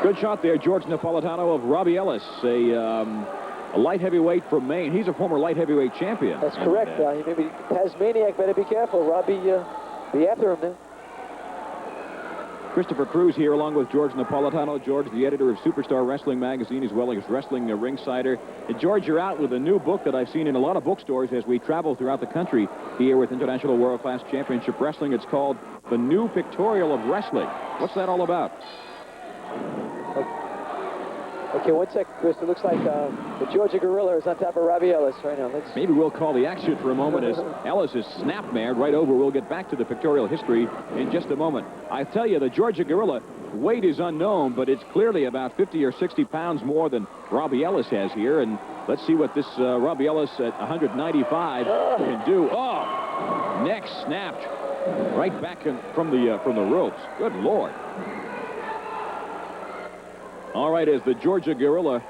Good shot there, George Napolitano of Robbie Ellis, a light heavyweight from Maine. He's a former light heavyweight champion. That's correct. Maybe Tasmaniac better be careful. Robbie, be after him now. Christopher Cruz here along with George Napolitano. George, the editor of Superstar Wrestling Magazine, as well as Wrestling Ringsider. And George, you're out with a new book that I've seen in a lot of bookstores as we travel throughout the country here with International World Class Championship Wrestling. It's called The New Pictorial of Wrestling. What's that all about? Okay, one sec, Chris. It looks like the Georgia Gorilla is on top of Robbie Ellis right now. Maybe we'll call the action for a moment as Ellis is snap-mared right over. We'll get back to the pictorial history in just a moment. I tell you, the Georgia Gorilla, weight is unknown, but it's clearly about 50 or 60 pounds more than Robbie Ellis has here. And let's see what this Robbie Ellis at 195 can do. Oh, neck snapped right back from the ropes. Good Lord. All right, as the Georgia Gorilla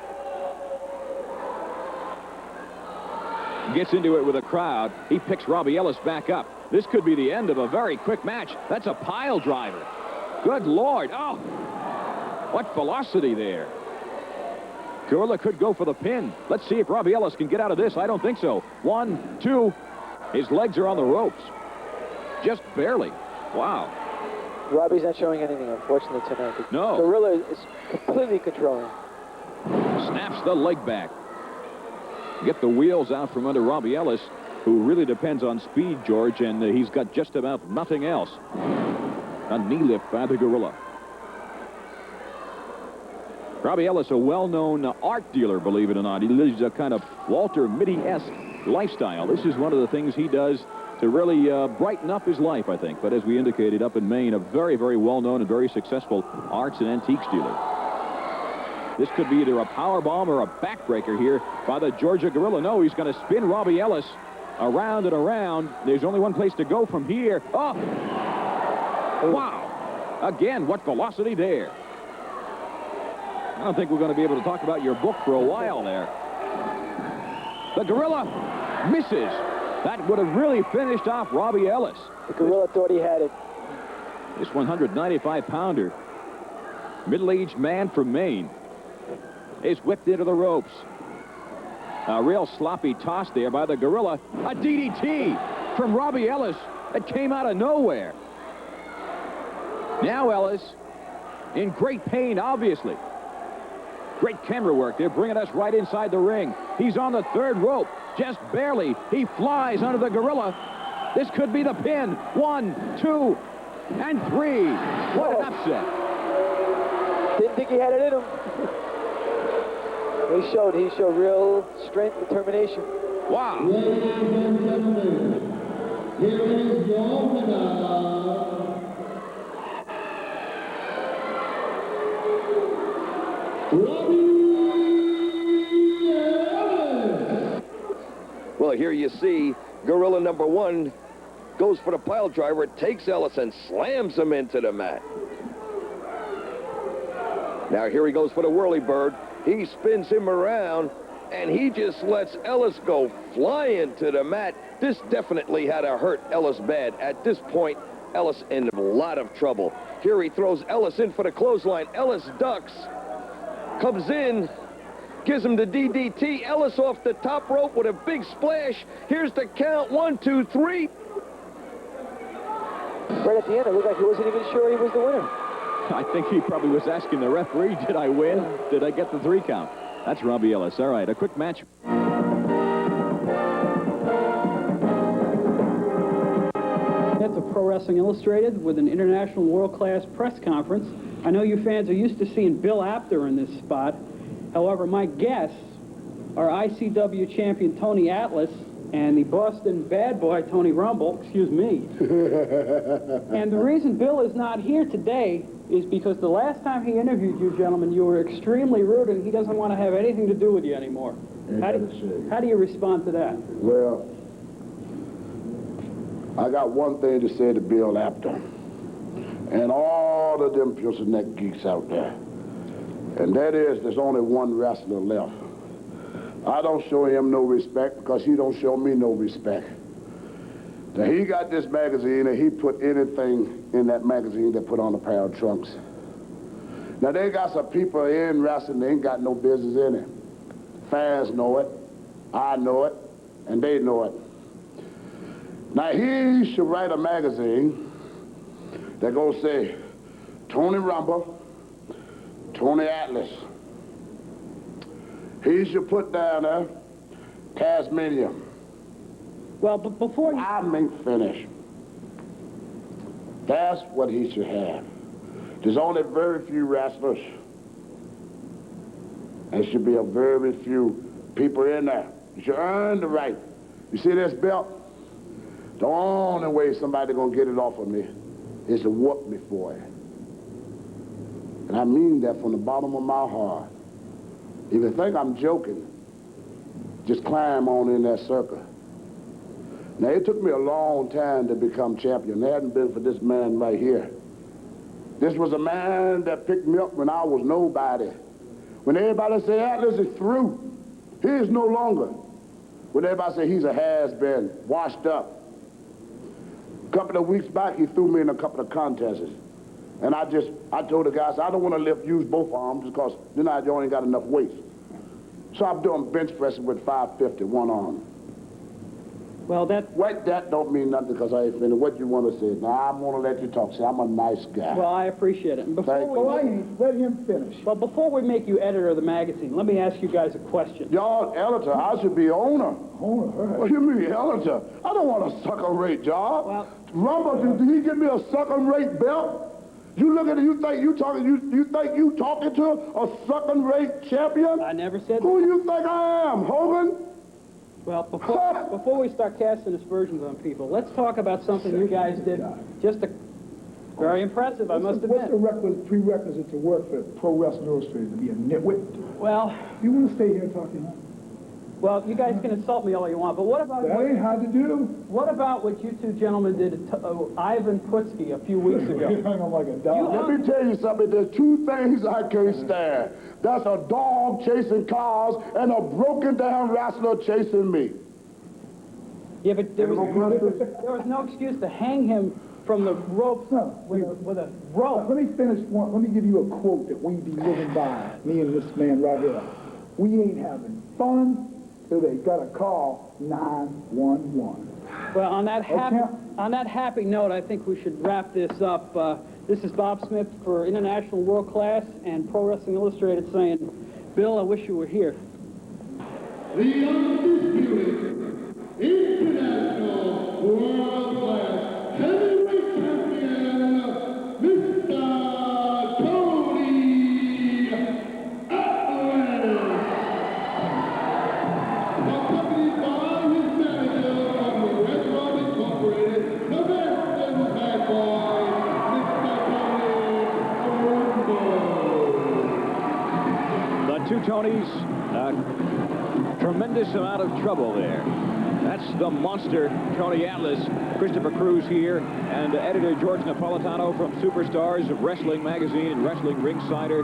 gets into it with a crowd, he picks Robbie Ellis back up. This could be the end of a very quick match. That's a pile driver. Good Lord. Oh, what velocity there. Gorilla could go for the pin. Let's see if Robbie Ellis can get out of this. I don't think so. 1, 2. His legs are on the ropes. Just barely. Wow. Robbie's not showing anything, unfortunately, tonight. No. Gorilla is completely controlling. Snaps the leg back. Get the wheels out from under Robbie Ellis, who really depends on speed, George, and he's got just about nothing else. A knee lift by the Gorilla. Robbie Ellis, a well-known art dealer, believe it or not. He lives a kind of Walter Mitty-esque lifestyle. This is one of the things he does to really brighten up his life, I think. But as we indicated, up in Maine, a very, very well-known and very successful arts and antiques dealer. This could be either a power bomb or a backbreaker here by the Georgia Gorilla. No, he's going to spin Robbie Ellis around and around. There's only one place to go from here. Oh! Wow! Again, what velocity there. I don't think we're going to be able to talk about your book for a while there. The Gorilla misses. That would have really finished off Robbie Ellis. The Gorilla thought he had it. This 195-pounder, middle-aged man from Maine, is whipped into the ropes. A real sloppy toss there by the Gorilla. A DDT from Robbie Ellis that came out of nowhere. Now Ellis in great pain, obviously. Great camera work. They're bringing us right inside the ring. He's on the third rope. Just barely. He flies under the Gorilla. This could be the pin. 1, 2, and 3. What an upset. Didn't think he had it in him. He showed real strength, determination. Wow. Ladies and gentlemen, here is your winner, Well, here you see Gorilla number 1 goes for the pile driver, takes Ellis and slams him into the mat. Now here he goes for the whirly bird. He spins him around, and he just lets Ellis go flying to the mat. This definitely had to hurt Ellis bad. At this point, Ellis in a lot of trouble. Here he throws Ellis in for the clothesline. Ellis ducks, comes in, gives him the DDT. Ellis off the top rope with a big splash. Here's the count. 1, 2, 3. Right at the end, it looked like he wasn't even sure he was the winner. I think he probably was asking the referee, did I win? Did I get the 3 count? That's Robbie Ellis. All right, a quick match. That's a Pro Wrestling Illustrated with an international world-class press conference. I know you fans are used to seeing Bill Apter in this spot. However, my guests are ICW champion Tony Atlas and the Boston bad boy Tony Rumble, excuse me. And the reason Bill is not here today is because the last time he interviewed you gentlemen, you were extremely rude and he doesn't want to have anything to do with you anymore. How do you respond to that? Well, I got one thing to say to Bill Apter and all of them Pilsen Neck geeks out there. And that is, there's only one wrestler left. I don't show him no respect because he don't show me no respect. Now, he got this magazine and he put anything in that magazine that put on a pair of trunks. Now, they got some people in wrestling that ain't got no business in it. Fans know it, I know it, and they know it. Now, he should write a magazine that goes say, Tony Rumble, Tony Atlas. He should put down there, Tasmania. Well, but before you... I ain't finished. That's what he should have. There's only very few wrestlers. There should be a very few people in there. You should earn the right. You see this belt? The only way somebody gonna get it off of me is to whoop me for it. And I mean that from the bottom of my heart. If you think I'm joking, just climb on in that circle. Now, it took me a long time to become champion. It hadn't been for this man right here. This was a man that picked me up when I was nobody. When everybody say Atlas is through, he is no longer. When everybody say he's a has-been, washed up. A couple of weeks back, he threw me in a couple of contests. And I told the guys, I don't want to use both arms because then you ain't got enough weight. So I'm doing bench pressing with 550, one arm. Well, that don't mean nothing because I ain't finished. What you want to say? Now, I'm going to let you talk. See, I'm a nice guy. Well, I appreciate it. And Let him finish. Well, before we make you editor of the magazine, let me ask you guys a question. Y'all, editor, I should be owner. Owner, right. What do you mean, editor? I don't want a second-rate job. Well, Rumble, did he give me a second-rate belt? You look at it, you think you talking to a second-rate champion? I never said Who that. you think I am, Hogan? Well, before we start casting aspersions on people, let's talk about something you guys did. Very impressive, I must admit. What's the prerequisite to work for Pro Wrestling Illustrated? To be a nitwit? Well, You want to stay here talking? well, you guys can insult me all you want, but what about That ain't hard to do. what about what you two gentlemen did to Ivan Putski a few weeks You ago? hung him like a dog. Let me tell you something. There's two things I can't stand. That's a dog chasing cars and a broken-down wrestler chasing me. Yeah, but there was no excuse to hang him from the ropes with a rope. Let me finish one. Let me give you a quote that we be living by, me and this man right here. We ain't having fun till they gotta call 911. Well, on that happy note, I think we should wrap this up. This is Bob Smith for International World Class and Pro Wrestling Illustrated saying, Bill, I wish you were here. The undisputed International World Class Heavyweight Champion, Mr. Tony Atlas. Accompanied by his manager from the Red Rob Incorporated, the Boston Bad Boy, Mr. Tony Rumble. The two Tonys, tremendous amount of trouble there. That's the monster, Tony Atlas. Christopher Cruz here, and editor George Napolitano from Superstars of Wrestling Magazine and Wrestling Ringsider.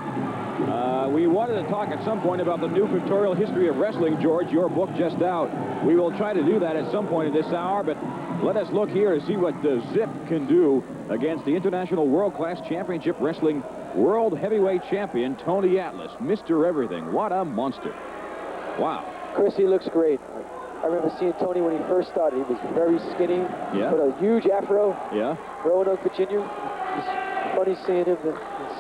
We wanted to talk at some point about the new pictorial history of wrestling, George. Your book just out. We will try to do that at some point in this hour, but let us look here to see what Zip can do against the International World Class Championship Wrestling World Heavyweight Champion, Tony Atlas. Mr. Everything. What a monster. Wow. Chris, he looks great. I remember seeing Tony when he first started. He was very skinny, Yeah. with a huge afro, Yeah. Roanoke, Virginia. It's funny seeing him,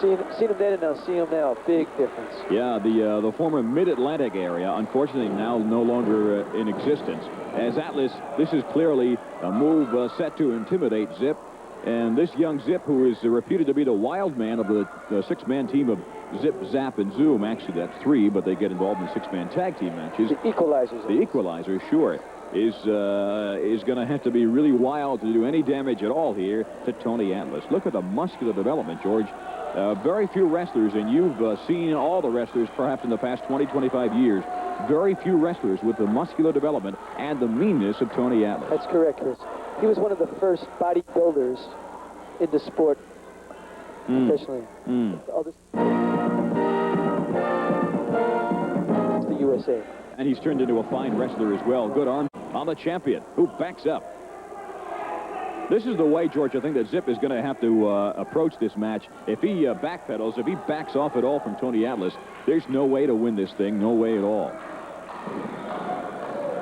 seeing him then and now seeing him now. Big difference. Yeah, the former Mid-Atlantic area, unfortunately now no longer in existence. As Atlas, this is clearly a move set to intimidate Zip. And this young Zip, who is reputed to be the wild man of the six-man team of Zip, Zap, and Zoom. Actually, that's three, but they get involved in six-man tag team matches. The equalizers. The equalizer, sure, is going to have to be really wild to do any damage at all here to Tony Atlas. Look at the muscular development, George. Very few wrestlers, and you've seen all the wrestlers perhaps in the past 20, 25 years. Very few wrestlers with the muscular development and the meanness of Tony Atlas. That's correct, Chris. He was one of the first bodybuilders in the sport, professionally. The USA. And he's turned into a fine wrestler as well. Good arm on the champion, who backs up. This is the way, George, I think that Zip is going to have to approach this match. If he backpedals, if he backs off at all from Tony Atlas, there's no way to win this thing, no way at all.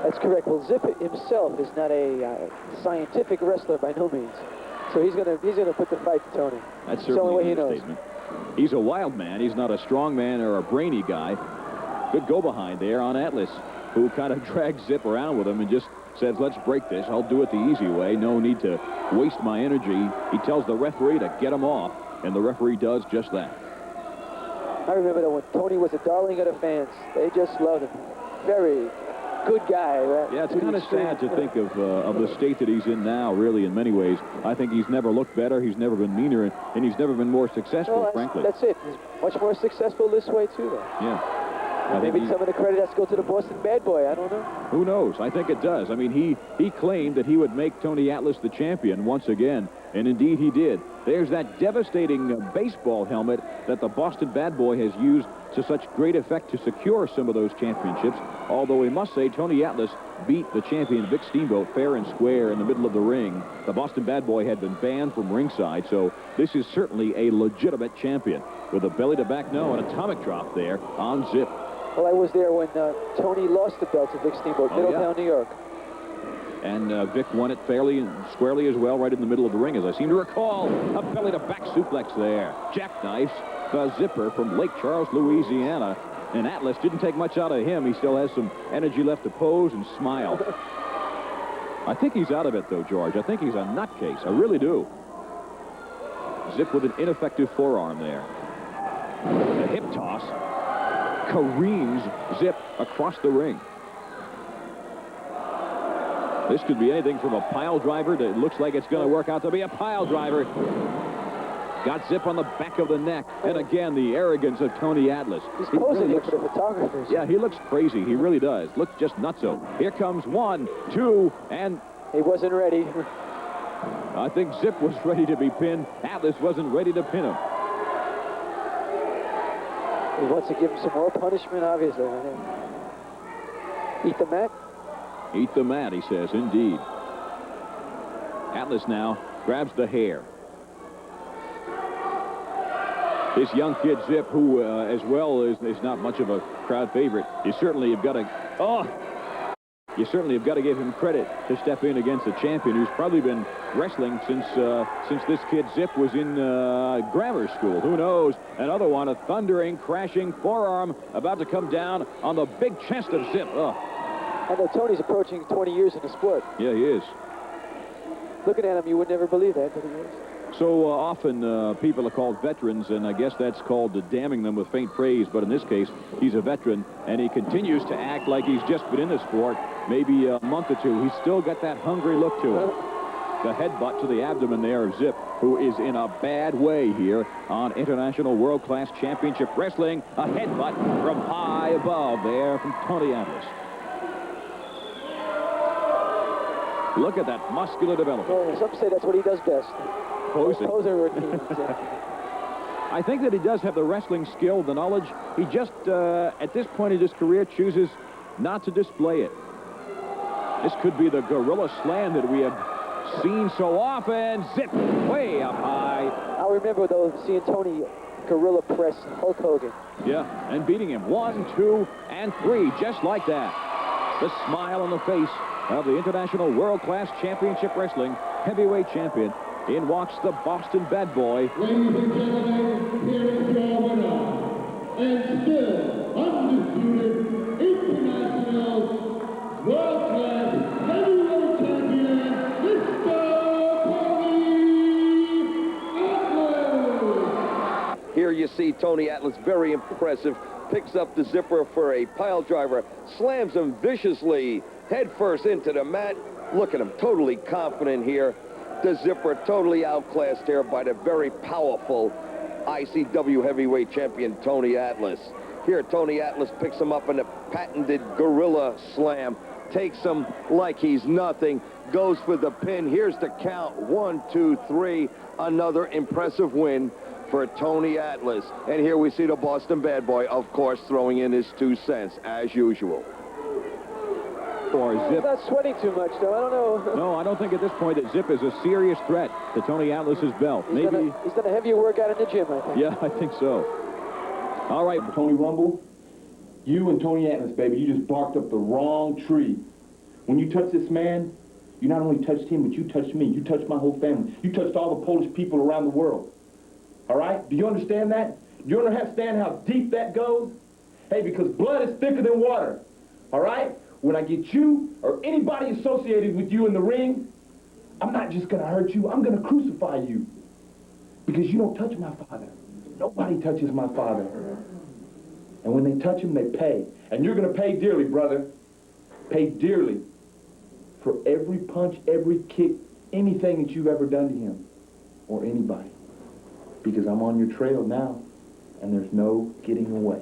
That's correct. Well, Zip himself is not a scientific wrestler by no means. So he's gonna put the fight to Tony. That's the only way certainly he an knows. understatement. He's a wild man. He's not a strong man or a brainy guy. Good go behind there on Atlas, who kind of drags Zip around with him and just says, let's break this. I'll do it the easy way. No need to waste my energy. He tells the referee to get him off, and the referee does just that. I remember that when Tony was a darling of the fans. They just loved him. Very good guy. Right? Yeah, it's kind of sad to think of the state that he's in now, really, in many ways. I think he's never looked better. He's never been meaner, and he's never been more successful, Well, frankly. that's it. He's much more successful this way, too, though. Yeah. Maybe some of the credit has to go to the Boston Bad Boy. I don't know. Who knows? I think it does. I mean, he claimed that he would make Tony Atlas the champion once again, and indeed he did. There's that devastating baseball helmet that the Boston Bad Boy has used to such great effect to secure some of those championships, although we must say Tony Atlas beat the champion Vic Steamboat fair and square in the middle of the ring. The Boston Bad Boy had been banned from ringside, so this is certainly a legitimate champion with a belly to back no, an atomic drop there on Zip. Well, I was there when Tony lost the belt to Vic Steamboat, Middletown, New York. And Vic won it fairly and squarely as well, right in the middle of the ring, as I seem to recall. A belly-to-back suplex there. Jackknifes the Zipper from Lake Charles, Louisiana. And Atlas didn't take much out of him. He still has some energy left to pose and smile. I think he's out of it, though, George. I think he's a nutcase. I really do. Zip with an ineffective forearm there. A hip toss. Careens Zip across the ring. This could be anything from a pile driver that looks like it's going to work out to be a pile driver. Got Zip on the back of the neck. And again, the arrogance of Tony Atlas. He's posing here for the photographers. Yeah, he looks crazy. He really does. Looks just nutso. Here comes 1, 2, and... He wasn't ready. I think Zip was ready to be pinned. Atlas wasn't ready to pin him. He wants to give him some more punishment, obviously. Eat the mat? Eat the mat, he says, indeed. Atlas now grabs the hair. This young kid, Zip, who as well is not much of a crowd favorite, you certainly have got to give him credit to step in against a champion who's probably been wrestling since this kid Zip was in grammar school. Who knows? Another one, a thundering, crashing forearm about to come down on the big chest of Zip. I know Tony's approaching 20 years in the sport. Yeah, he is. Looking at him, you would never believe that, but he is. So often people are called veterans, and I guess that's called damning them with faint praise. But in this case, he's a veteran, and he continues to act like he's just been in the sport maybe a month or two. He's still got that hungry look to him. The headbutt to the abdomen there of Zip, who is in a bad way here on International World Class Championship Wrestling. A headbutt from high above there from Tony Atlas. Look at that muscular development. Well, some say that's what he does best. Posing. Poser routines. I think that he does have the wrestling skill, the knowledge. He just, at this point in his career, chooses not to display it. This could be the gorilla slam that we have seen so often. Zip way up high. I remember, though, seeing Tony gorilla press Hulk Hogan. Yeah, and beating him 1, 2, and 3, just like that. The smile on the face of the International World Class Championship Wrestling heavyweight champion. In walks the Boston Bad Boy. Ladies and gentlemen, here is your winner, and still undisputed International World Class Heavyweight Champion, Mr. Tony Atlas. Here you see Tony Atlas, very impressive. Picks up the Zipper for a pile driver, slams him viciously, head first into the mat. Look at him, totally confident here. The Zipper totally outclassed here by the very powerful ICW heavyweight champion, Tony Atlas. Here, Tony Atlas picks him up in the patented gorilla slam, takes him like he's nothing, goes for the pin. Here's the count, 1, 2, 3. Another impressive win for Tony Atlas. And here we see the Boston Bad Boy, of course, throwing in his 2 cents, as usual. or He's Zip? not sweating too much, though. I don't know. No, I don't think at this point that Zip is a serious threat to Tony Atlas's belt. He's done a heavier workout in the gym, I think. Yeah, I think so. All right. Tony Rumble, you and Tony Atlas, baby, you just barked up the wrong tree. When you touched this man, you not only touched him, but you touched me. You touched my whole family. You touched all the Polish people around the world. All right? Do you understand that? Do you understand how deep that goes? Hey, because blood is thicker than water. All right? When I get you or anybody associated with you in the ring, I'm not just going to hurt you. I'm going to crucify you. Because you don't touch my father. Nobody touches my father. And when they touch him, they pay. And you're going to pay dearly, brother. Pay dearly for every punch, every kick, anything that you've ever done to him or anybody. Because I'm on your trail now, and there's no getting away.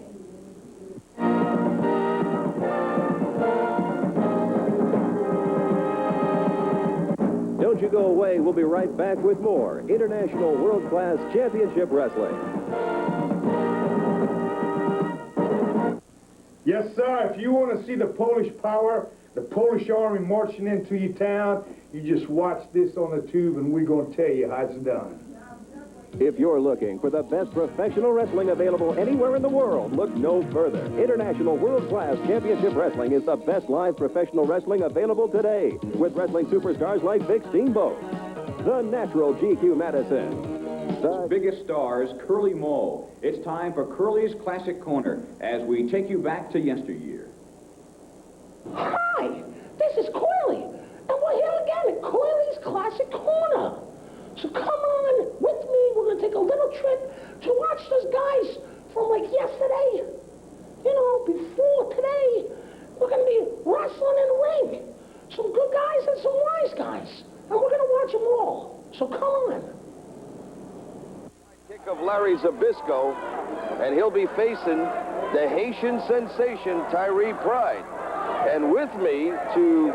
Don't you go away. We'll be right back with more International World Class Championship Wrestling. Yes, sir. If you want to see the Polish power, the Polish army marching into your town, you just watch this on the tube, and we're going to tell you how it's done. If you're looking for the best professional wrestling available anywhere in the world, look no further. International World Class Championship Wrestling is the best live professional wrestling available today, with wrestling superstars like Vic Steamboat, the Natural GQ Madison, the biggest stars, Curly Moe. It's time for Curly's Classic Corner as we take you back to yesteryear. Hi, this is Curly, and we're here again at Curly's Classic Corner. So come on with me. We're going to take a little trip to watch those guys from like yesterday. You know, before today, we're going to be wrestling in the ring. Some good guys and some wise guys. And we're going to watch them all. So come on. Kick of Larry Zbyszko, and he'll be facing the Haitian sensation Tyree Pride. And with me to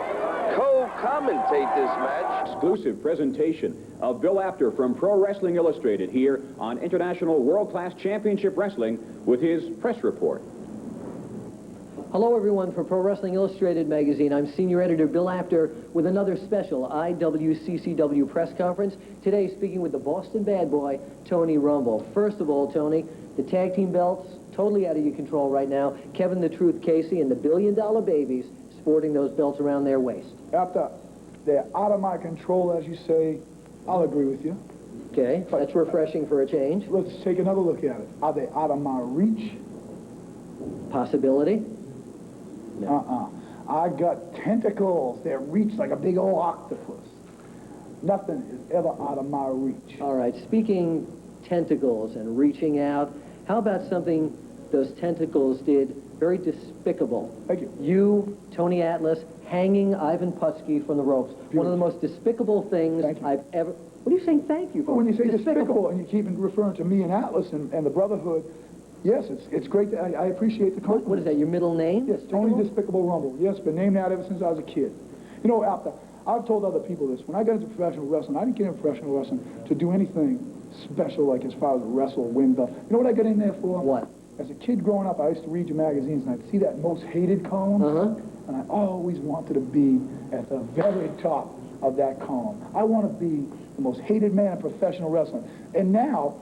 co-commentate this match, Exclusive presentation of Bill Apter from Pro Wrestling Illustrated here on International World Class Championship Wrestling with his press report. Hello, everyone, from Pro Wrestling Illustrated magazine. I'm senior editor Bill Apter with another special IWCCW press conference. Today, speaking with the Boston bad boy, Tony Rumble. First of all, Tony, the tag team belts, totally out of your control right now. Kevin the Truth Casey and the $1 Billion Babies sporting those belts around their waist. After they're out of my control, as you say, I'll agree with you. Okay, that's refreshing for a change. Let's take another look at it. Are they out of my reach? Possibility? No. I got tentacles that reach like a big old octopus. Nothing is ever out of my reach. All right, speaking tentacles and reaching out, how about something those tentacles did very despicable? Thank you. You, Tony Atlas, hanging Ivan Putski from the ropes. Beautiful. One of the most despicable things I've ever... What are you saying thank you for? Well, when you say despicable and you keep referring to me and Atlas and the Brotherhood, yes, it's great. I appreciate the compliment. What is that, your middle name? Yes, Tony Despicable Rumble. Yes, been named that ever since I was a kid. You know, I've told other people this. When I got into professional wrestling, I didn't get into professional wrestling to do anything special, like as far as wrestle, win the... You know what I got in there for? What? As a kid growing up, I used to read your magazines, and I'd see that most hated column, and I always wanted to be at the very top of that column. I want to be the most hated man in professional wrestling. And now,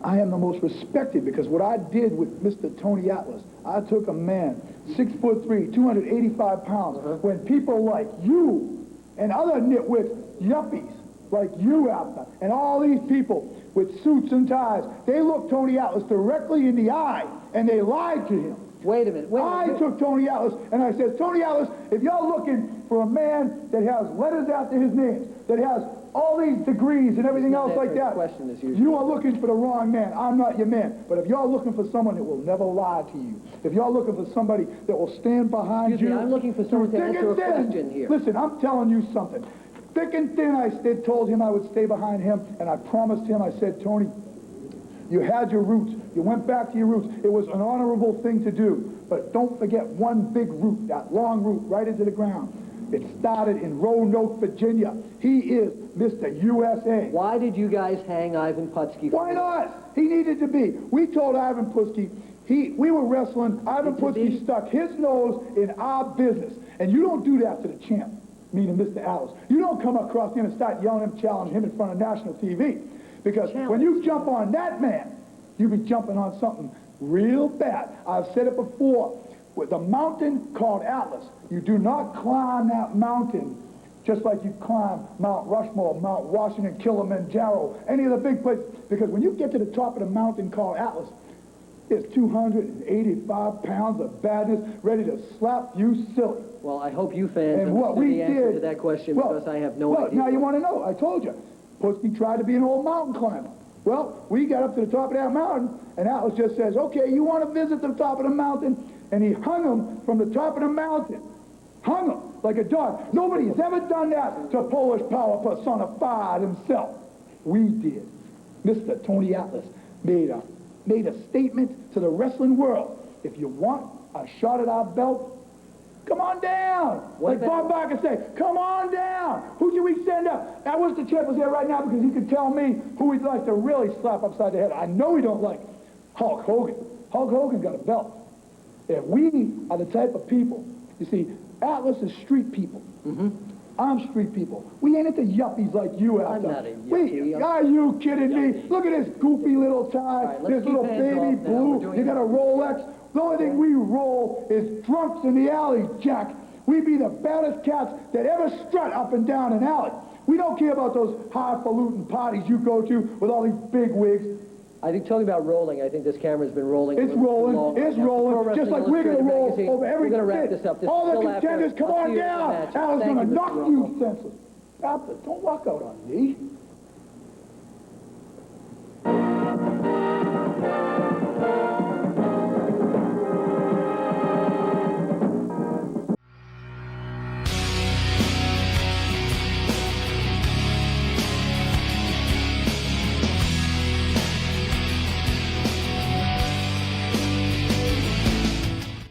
I am the most respected because what I did with Mr. Tony Atlas, I took a man, 6'3", 285 pounds, when people like you and other nitwits, yuppies, like you out there, and all these people with suits and ties, they looked Tony Atlas directly in the eye, and they lied to him. Wait a minute. I took Tony Atlas, and I said, Tony Atlas, if you're looking for a man that has letters after his name, that has all these degrees and everything else like that, you are looking for the wrong man. I'm not your man. But if you're looking for someone that will never lie to you, if you're looking for somebody that will stand behind you... I'm looking for someone to answer a question here. Listen, I'm telling you something. Thick and thin, I told him I would stay behind him, and I promised him, I said, Tony, you had your roots. You went back to your roots. It was an honorable thing to do. But don't forget one big root, that long root right into the ground. It started in Roanoke, Virginia. He is Mr. USA. Why did you guys hang Ivan Putski? Why not? He needed to be. We told Ivan Putski, we were wrestling. Ivan Putski stuck his nose in our business. And you don't do that to the champ, meaning Mr. Alice. You don't come across him and start yelling him, challenging him in front of national TV. Because when you jump on that man, you be jumping on something real bad. I've said it before. With the mountain called Atlas, you do not climb that mountain just like you climb Mount Rushmore, Mount Washington, Kilimanjaro, any of the big places. Because when you get to the top of the mountain called Atlas, it's 285 pounds of badness ready to slap you silly. Well, I hope you fans And what we understood the answer did, to that question because I have no well, idea. now you want to know. I told you. Pussy tried to be an old mountain climber. Well, we got up to the top of that mountain, and Atlas just says, okay, you want to visit the top of the mountain? And he hung him from the top of the mountain. Hung him like a dog. Nobody's ever done that to Polish power personified himself. We did. Mr. Tony Atlas made a statement to the wrestling world. If you want a shot at our belt, come on down. Like Bob Barker say, come on down. Who should we send up? I wish the champ was here right now because he could tell me who he'd like to really slap upside the head. I know he don't like Hulk Hogan. Hulk Hogan got a belt. If we are the type of people, you see, Atlas is street people. I'm street people. We ain't into yuppies like you out there. I'm not a yuppie. Are you kidding me? Look at this goofy little tie, this little baby blue. You got a Rolex. The only thing we roll is drunks in the alley, Jack. We be the baddest cats that ever strut up and down an alley. We don't care about those highfalutin parties you go to with all these big wigs. I think talking about rolling, I think this camera's been rolling. It's rolling. It's rolling. Just like we're going to roll over every We're going to wrap bit. this up. This All is the still after contenders, come a on series of down. matches. Al's Thank going to you, Mr. knock Rocco. you senseless. Stop it. Don't walk out on me.